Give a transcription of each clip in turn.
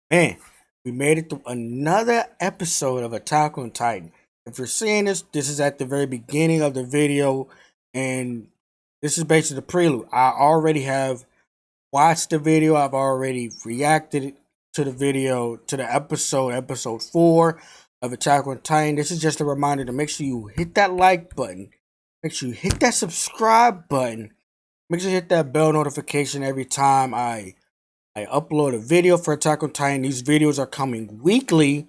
Man, we made it to another episode of Attack on Titan. If you're seeing this, this is at the very beginning of the video, and this is basically the prelude. I already have watched the video, I've already reacted to the video, to the episode 4 of Attack on Titan. This is just a reminder to make sure you hit that like button, make sure you hit that subscribe button, make sure you hit that bell notification every time I upload a video for Attack on Titan. These videos are coming weekly.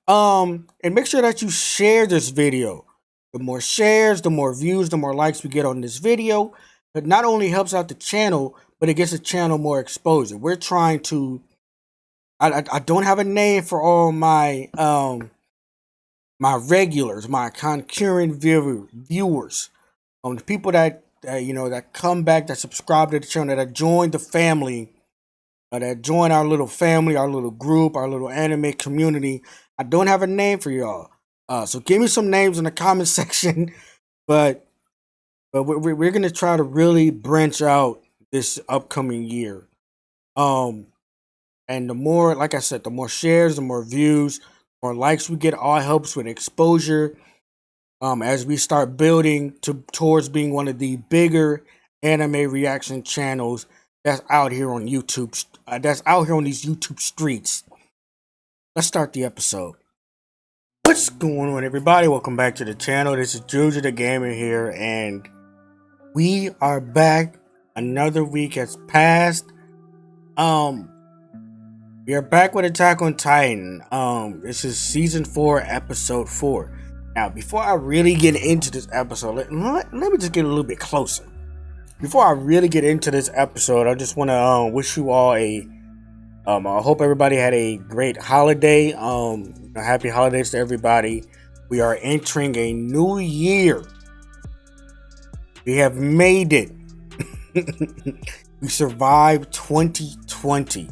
And make sure that you share this video. The more shares, the more views, the more likes we get on this video. It not only helps out the channel, but it gets the channel more exposure. We're trying to. I don't have a name for all my my regulars, my concurrent viewers, the people that that come back, that subscribe to the channel, that join the family, that join our little family, our little group, our little anime community. I don't have a name for y'all. So give me some names in the comment section. But we're gonna try to really branch out this upcoming year. And the more, like I said, the more shares, the more views, the more likes we get, all helps with exposure. As we start building towards being one of the bigger anime reaction channels that's out here on YouTube, that's out here on these YouTube streets. Let's start the episode. What's going on, everybody? Welcome back to the channel. This is Juju the Gamer here, and we are back. Another week has passed. We are back with Attack on Titan. This is season 4, episode 4. Now, before I really get into this episode, let me just get a little bit closer. Before I really get into this episode, I just want to wish you all I hope everybody had a great holiday. Happy holidays to everybody. We are entering a new year. We have made it. We survived 2020.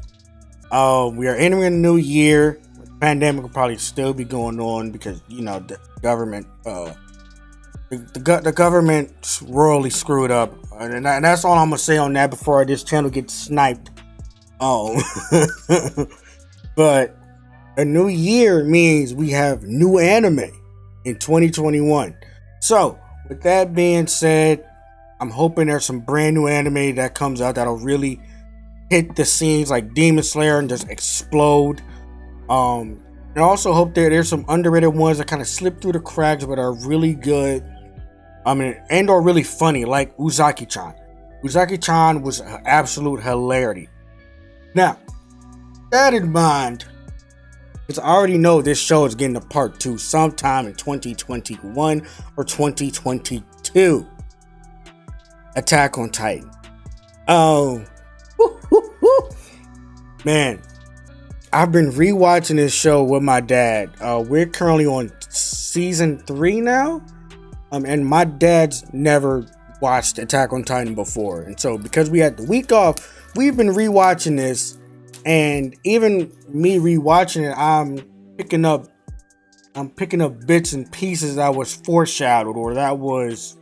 We are entering a new year. The pandemic will probably still be going on because the government, the government royally screwed up, and that's all I'm gonna say on that before this channel gets sniped. But a new year means we have new anime in 2021. So with that being said, I'm hoping there's some brand new anime that comes out that'll really hit the scenes like Demon Slayer and just explode. And I also hope there's some underrated ones that kind of slip through the cracks but are really good. And or really funny, like Uzaki-chan. Uzaki-chan was an absolute hilarity. Now, that in mind, because I already know this show is getting a part 2 sometime in 2021 or 2022. Attack on Titan. Man, I've been rewatching this show with my dad. We're currently on season 3 now. And my dad's never watched Attack on Titan before. And so because we had the week off, we've been rewatching this. And even me rewatching it, I'm picking up bits and pieces that was foreshadowed or that was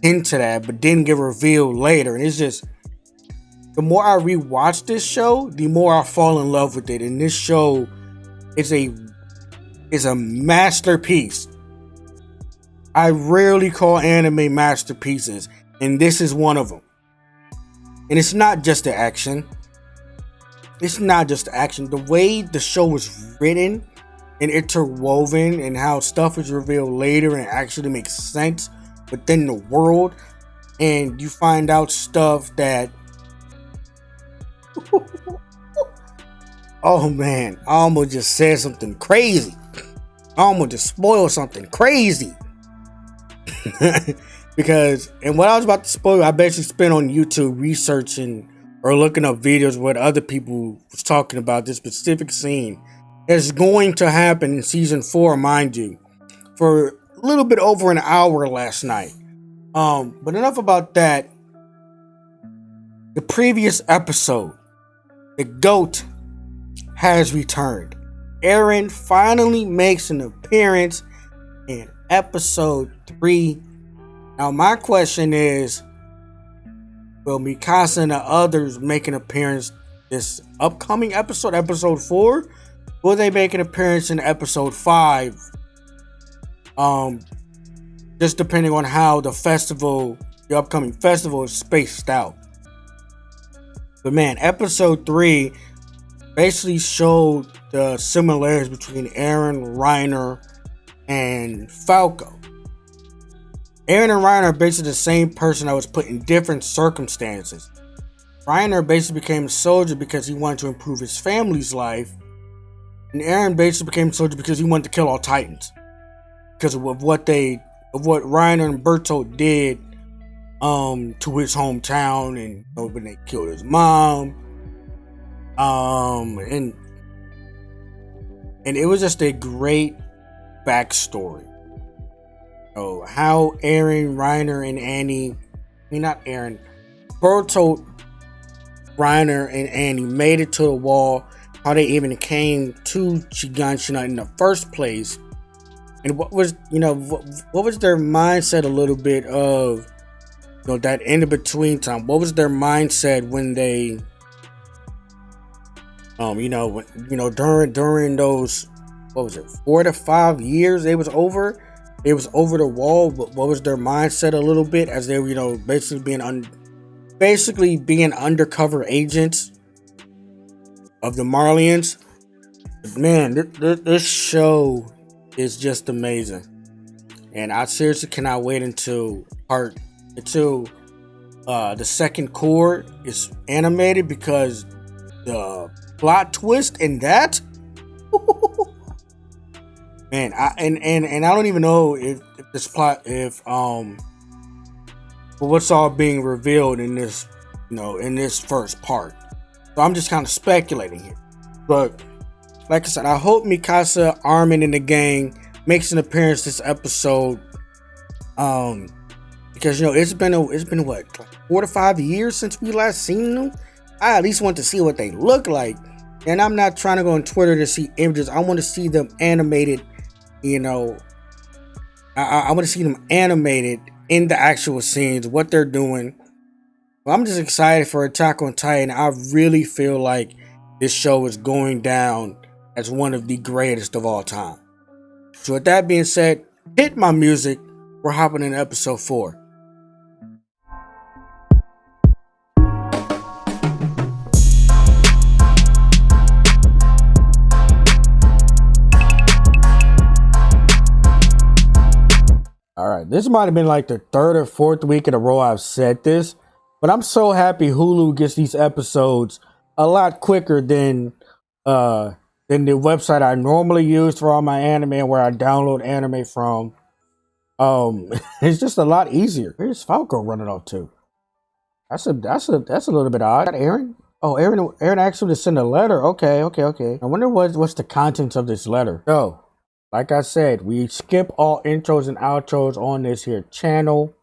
hinted at but didn't get revealed later. And it's just, the more I rewatch this show, the more I fall in love with it. And this show is a masterpiece. I rarely call anime masterpieces, and this is one of them. And it's not just the action. It's not just the action. The way the show was written and interwoven and how stuff is revealed later and actually makes sense within the world. And you find out stuff that... Oh man, I almost just said something crazy. I almost just spoiled something crazy. Because, and what I was about to spoil, I basically spent on YouTube researching or looking up videos what other people was talking about this specific scene that's going to happen in season 4, mind you, for a little bit over an hour last night. But enough about that. The previous episode, the GOAT has returned. EREN finally makes an appearance in episode 3. Now my question is, will Mikasa and the others make an appearance this upcoming episode, episode 4? Will they make an appearance in episode 5? Just depending on how the upcoming festival is spaced out. But man, episode 3 basically showed the similarities between EREN, REINER, and Falco. EREN and REINER are basically the same person that was put in different circumstances. REINER basically became a soldier because he wanted to improve his family's life, and EREN basically became a soldier because he wanted to kill all Titans because of what REINER and Bertolt did to his hometown, and when they killed his mom, and it was just a great backstory. So how EREN, REINER, and Bertolt, REINER, and Annie made it to the wall, how they even came to Shiganshina in the first place, and what was their mindset a little bit of, that in between time. What was their mindset when they during those, 4 to 5 years it was over the wall. What was their mindset a little bit as they were basically being undercover agents of the Marlians. Man, this show is just amazing, and I seriously cannot wait until the second core is animated, because the plot twist in that, man, I don't even know if this plot, what's all being revealed in this, in this first part. So I'm just kind of speculating here. But like I said, I hope Mikasa, Armin, and the gang makes an appearance this episode. Because it's been what, 4 to 5 years since we last seen them. I at least want to see what they look like, and I'm not trying to go on Twitter to see images. I want to see them animated. I want to see them animated in the actual scenes, what they're doing. Well, I'm just excited for Attack on Titan. I really feel like this show is going down as one of the greatest of all time. So with that being said, hit my music. We're hopping into episode 4. Alright, this might have been like the 3rd or 4th week in a row I've said this, but I'm so happy Hulu gets these episodes a lot quicker than the website I normally use for all my anime and where I download anime from. It's just a lot easier. Here's Falco running off too. That's a little bit odd. EREN? Oh, EREN actually sent a letter. Okay. I wonder what's the contents of this letter. So, like I said, we skip all intros and outros on this here channel.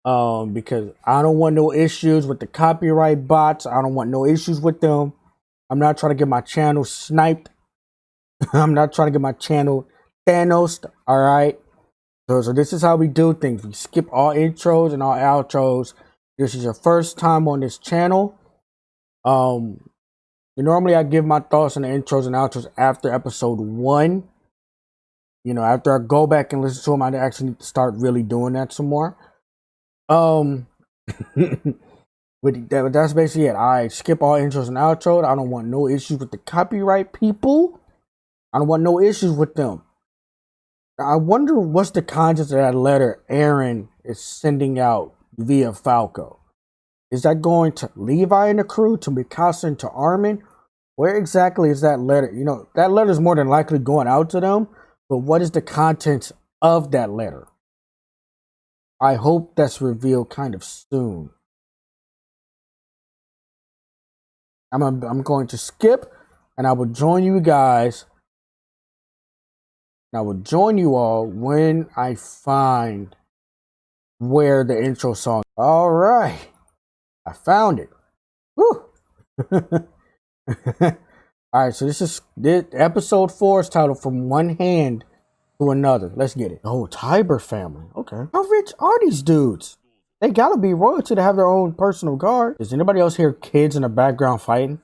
Because I don't want no issues with the copyright bots. I don't want no issues with them. I'm not trying to get my channel sniped. I'm not trying to get my channel Thanos. Alright. So this is how we do things. We skip all intros and all outros. This is your first time on this channel. Normally I give my thoughts on the intros and outros after episode 1. After I go back and listen to them, I actually need to start really doing that some more. But that's basically it. I skip all intros and outros. I don't want no issues with the copyright people. I don't want no issues with them. I wonder what's the contents of that letter EREN is sending out via Falco. Is that going to Levi and the crew, to Mikasa and to Armin? Where exactly is that letter? That letter is more than likely going out to them, but what is the contents of that letter? I hope that's revealed kind of soon. I'm going to skip, and I will join you guys. And I will join you all when I find where the intro song. All right, I found it. Woo! All right, so this episode 4 is titled "From One Hand to Another." Let's get it. Oh, Tiber family. Okay, how rich are these dudes? They gotta be royalty to have their own personal guard. Does anybody else hear kids in the background fighting?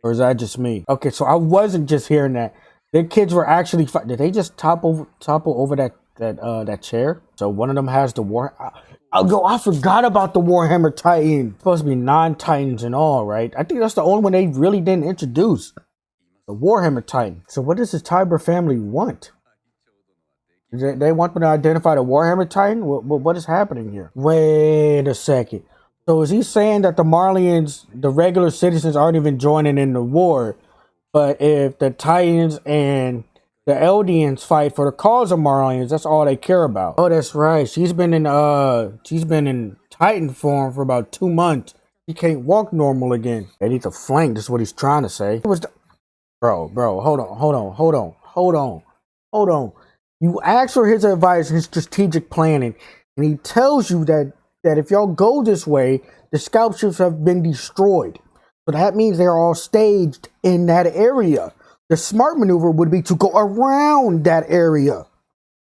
Or is that just me? Okay, so I wasn't just hearing that. Their kids were actually did they just topple over that chair? So one of them has the war. I forgot about the Warhammer Titan. Supposed to be 9 Titans in all, right? I think that's the only one they really didn't introduce. The Warhammer Titan. So what does the Tiber family want? They want me to identify the Warhammer Titan? What is happening here? Wait a second. So is he saying that the Marlians, the regular citizens, aren't even joining in the war? But if the Titans and the Eldians fight for the cause of Marlians, that's all they care about. Oh, that's right. She's been in Titan form for about 2 months. She can't walk normal again. They need to flank. That's what he's trying to say. It was bro. Hold on. You ask for his advice, his strategic planning, and he tells you that if y'all go this way, the scout ships have been destroyed. So that means they're all staged in that area. The smart maneuver would be to go around that area.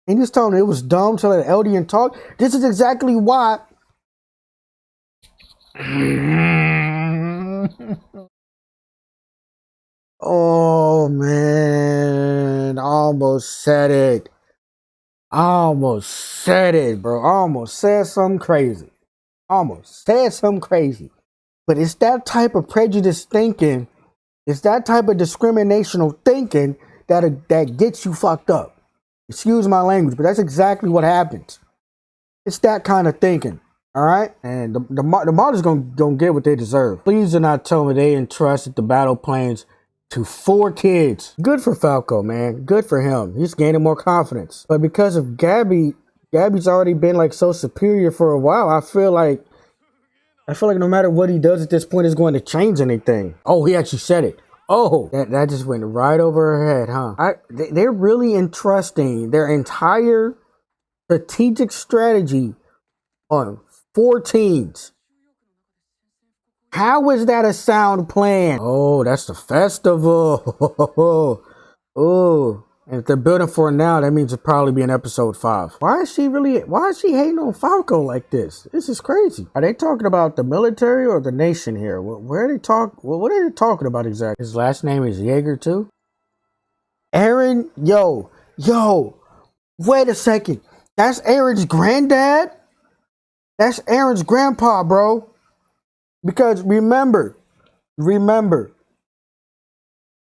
And he's telling me it was dumb to let Eldian talk. This is exactly why. Oh man, I almost said it. I almost said it, bro. I almost said something crazy. But it's that type of prejudice thinking, it's that type of discriminational thinking that gets you fucked up. Excuse my language, but that's exactly what happens. It's that kind of thinking. All right, and the models gonna get what they deserve. Please do not tell me they entrusted the battle planes to 4 kids. Good for Falco, man. Good for him. He's gaining more confidence. But because of Gabby's already been like so superior for a while, I feel like no matter what he does at this point is going to change anything. Oh, he actually said it. Oh, that just went right over her head, huh? They're really entrusting their entire strategic strategy on 4 teams. How is that a sound plan? Oh, that's the festival. Oh, and if they're building for it now, that means it'll probably be in episode 5. Why is she hating on Falco like this? This is crazy. Are they talking about the military or the nation here? What are they talking about exactly? His last name is Jaeger too? EREN? Yo, wait a second. That's EREN's granddad? That's EREN's grandpa, bro. Because remember,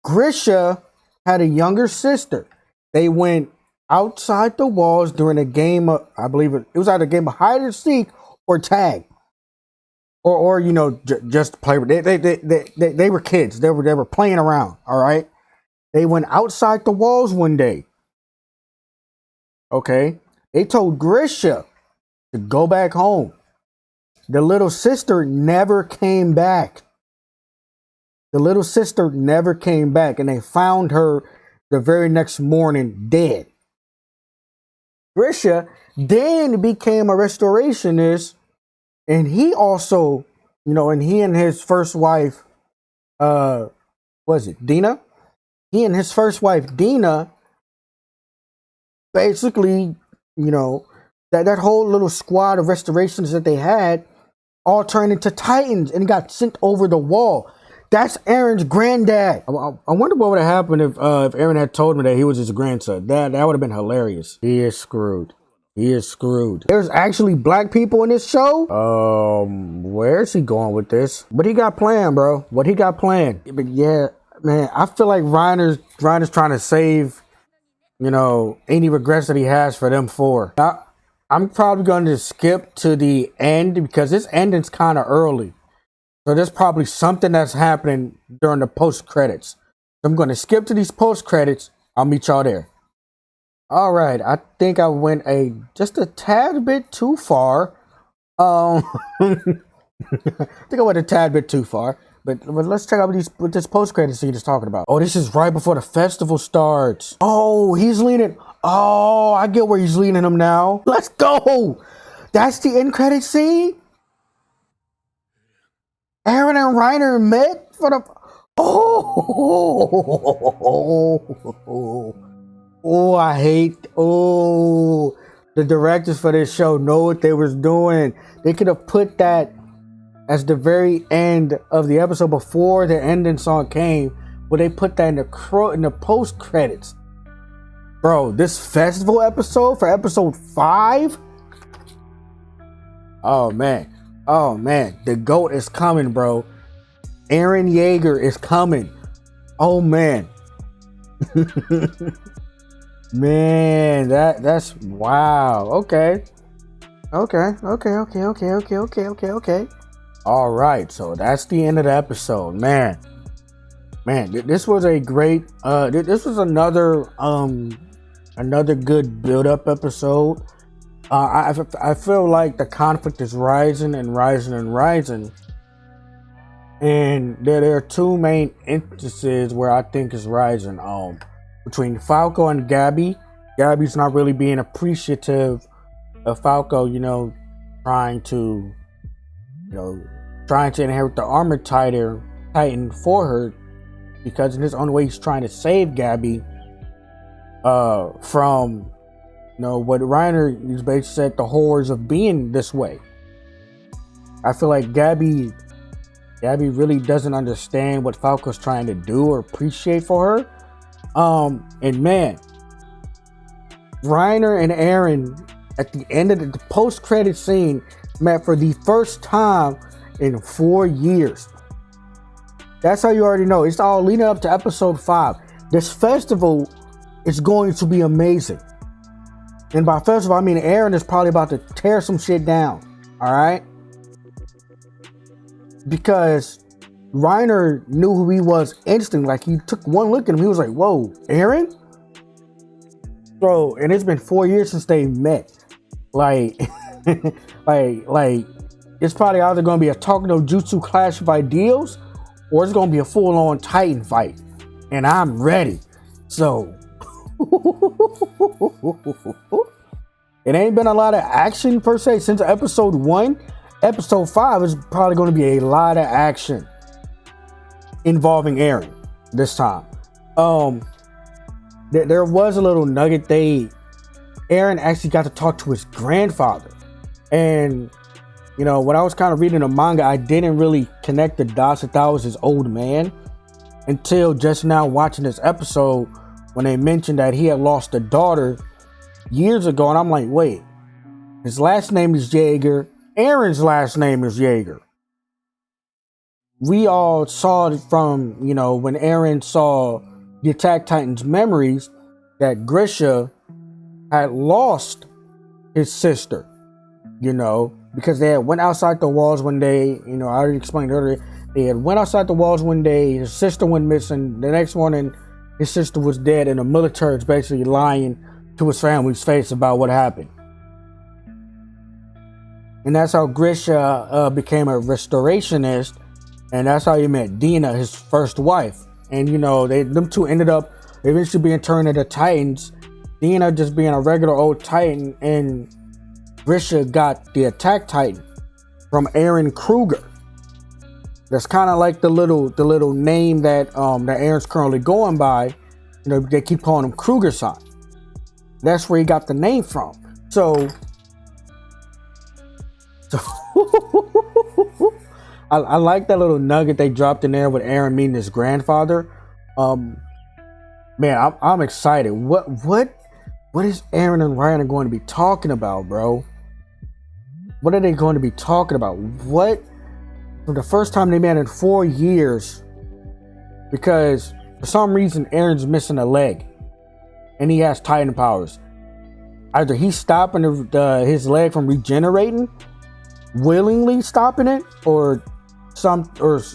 Grisha had a younger sister. They went outside the walls during a game of, I believe it was either a game of hide and seek or tag, or you know, just play. They were kids. They were playing around. All right. They went outside the walls one day. Okay. They told Grisha to go back home. The little sister never came back. And they found her the very next morning dead. Grisha then became a restorationist, and he also, you know, and he and his first wife, Dina? He and his first wife, Dina, basically, you know, that whole little squad of restorations that they had all turned into Titans and got sent over the wall. That's EREN's granddad. I wonder what would have happened if EREN had told me that he was his grandson. That would have been hilarious. He is screwed. There's actually black people in this show? Where's he going with this? What he got planned, bro? But yeah, man, I feel like Reiner's trying to save, you know, any regrets that he has for them 4. Now, I'm probably going to skip to the end because this ending's kind of early. So there's probably something that's happening during the post-credits. So I'm going to skip to these post-credits. I'll meet y'all there. All right. I think I went just a tad bit too far. I think I went a tad bit too far. But let's check out what this post-credit scene is talking about. Oh, this is right before the festival starts. Oh, he's leaning. Oh, I get where he's leading him now. Let's go. That's the end credit scene. EREN and Reiner met for the. I hate. The directors for this show know what they was doing. They could have put that as the very end of the episode before the ending song came, where they put that in the post credits. Bro, this festival episode for episode 5. Oh man, the GOAT is coming, bro. Eren Yeager is coming. Oh man. Man, that's wow. Okay. All right, so that's the end of the episode, man. This was a great. This was another good build-up episode. I feel like the conflict is rising, and there are two main instances where I think is rising. Between Falco and Gabby. Gabby's not really being appreciative of Falco, trying to inherit the armor titan for her, because in his own way he's trying to save Gabby from what Reiner is basically said, the horrors of being this way. I feel like Gabby really doesn't understand what Falco's trying to do or appreciate for her. And man, Reiner and Eren at the end of the post-credit scene met for the first time in 4 years. That's how you already know. It's all leading up to episode 5. This festival is going to be amazing. And by festival, I mean Eren is probably about to tear some shit down. All right? Because Reiner knew who he was instantly. Like, he took one look at him. He was like, whoa, Eren? Bro, and it's been 4 years since they met. Like, it's probably either going to be a talking no jutsu clash of ideals, or it's going to be a full-on Titan fight. And I'm ready. So, it ain't been a lot of action per se since episode 1. Episode 5 is probably going to be a lot of action involving Eren this time. There was a little nugget. Eren actually got to talk to his grandfather. And, when I was kind of reading the manga, I didn't really connect the dots that was his old man until just now watching this episode, when they mentioned that he had lost a daughter years ago. And I'm like, wait, his last name is Yeager. Eren's last name is Yeager. We all saw it from, when Eren saw the Attack Titan's memories, that Grisha had lost his sister, because they had went outside the walls one day. I already explained earlier. They had went outside the walls one day. His sister went missing. The next morning, his sister was dead, and the military is basically lying to his family's face about what happened. And that's how Grisha became a restorationist, and that's how he met Dina, his first wife. And them two ended up eventually being turned into Titans. Dina just being a regular old Titan, and Grisha got the Attack Titan from Eren Kruger. That's kind of like the little name that Eren's currently going by. They keep calling him Kruger-san. That's where he got the name from. So I like that little nugget they dropped in there with Eren meeting his grandfather. Man, I'm excited. What is Eren and Reiner going to be talking about, bro? What are they going to be talking about? What? For the first time they met in 4 years, because for some reason Eren's missing a leg, and he has Titan powers. Either he's stopping his leg from regenerating, willingly stopping it, or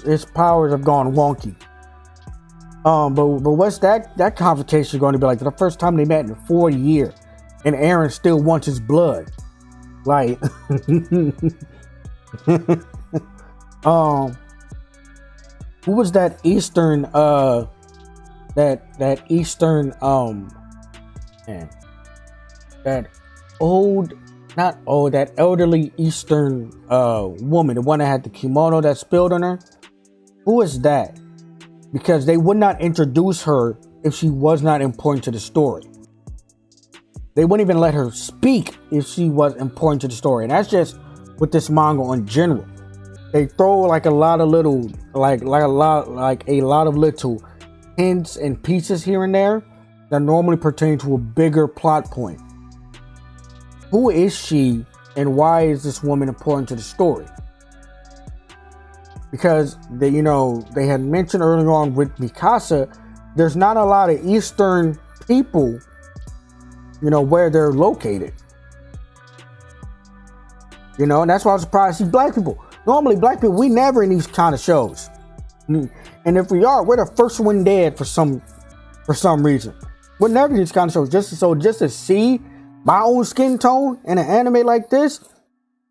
his powers have gone wonky. But what's that confrontation going to be like? The first time they met in 4 years, and Eren still wants his blood. Like, who was that Eastern that elderly Eastern woman, the one that had the kimono that spilled on her? Who is that? Because they would not introduce her if she was not important to the story. They wouldn't even let her speak if she was important to the story. And that's just with this manga in general. they throw like a lot of little, like a lot of little hints and pieces here and there that normally pertain to a bigger plot point. Who is she, and why is this woman important to the story? Because they had mentioned earlier on with Mikasa, there's not a lot of Eastern people, where they're located. And that's why I was surprised to see black people. Normally, black people, we never in these kind of shows. And if we are, we're the first one dead for some reason. We're never in these kind of shows. Just to see my own skin tone in an anime like this,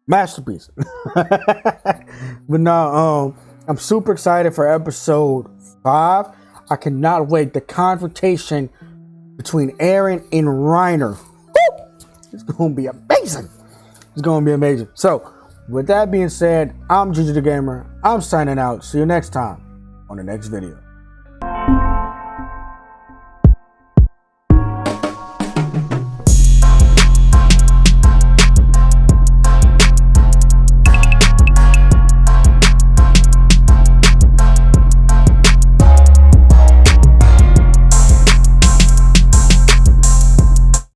masterpiece. But no, I'm super excited for episode 5. I cannot wait. The confrontation between EREN and REINER. Woo! It's going to be amazing. It's going to be amazing. So, with that being said, I'm Ginger the Gamer. I'm signing out. See you next time on the next video.